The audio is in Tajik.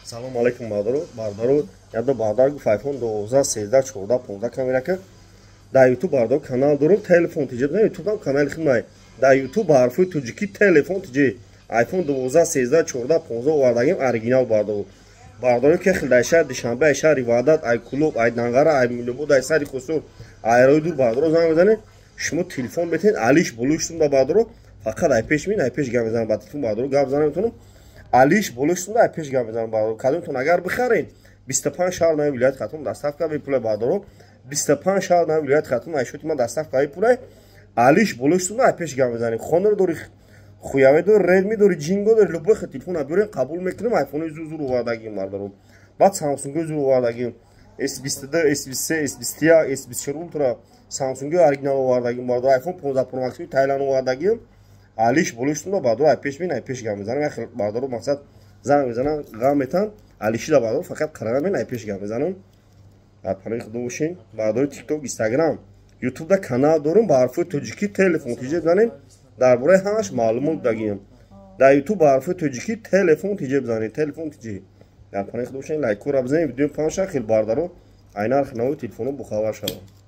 Салом алейкум бардаро. Яда бардар гуфт iPhone 12, 13, 14, 15 камерака. Дар YouTube бардар канал дорум, телефон тиҷе. На YouTube дам канали химай. Дар YouTube ҳарфи туҷики телефон тиҷе. iPhone 12, 13, 14, 15 овардагим оригинал бардар. Бардаро ки хил дайша Душанбе, айша Ривадат, ай Кулуб, ай Дангара, ай Милубуд, ай Сари Хусур, ай Ройдур бардаро занг мезанед. Шумо телефон метавонед алиш булуштум да бардаро. Фақат ай пеш мин, ай пеш гап мезанам ба телефон бардаро гап занам метавонам. Алиш булуштум да ай пеш гап мезанам бардаро. Кадомтон агар бихаред 25 шаҳр нави вилоят хатум доставка бипулай бардаро. 25 шаҳр нави вилоят хатум ай шути ман доставка бипулай. Алиш булуштум да ай пеш гап мезанем. Хонор дори хуяве дори Redmi дори Jingo дори любой хел телефон абурен қабул мекунем. iPhone зур овардагим бардаро. Баъд Samsung зур овардагим. S22, S23, S23, S24 Ultra Samsung оригинал овардагим бардаро. iPhone 15 Pro Max Thailand овардагим. Алиш булуштум да бардаро ай пеш мин ай пеш гап мезанем. Хел бардаро мақсад занг мезанам гам метан алиши да бардаро фақат қарана мен ай пеш гап мезанам. дар панои худо бошен. бардаро TikTok, Instagram, YouTube да канал дорум ба ҳарфи тоҷики телефон тиҷе бизанем. дар бораи ҳамаш маълумот дагим. дар YouTube ба ҳарфи тоҷики телефон тиҷе бизанед. телефон тиҷе. дар панои худо бошен. лайкора бизанед. видео паҳн шад. хел бардаро ай нархи навои телефоно бохабар шаванд.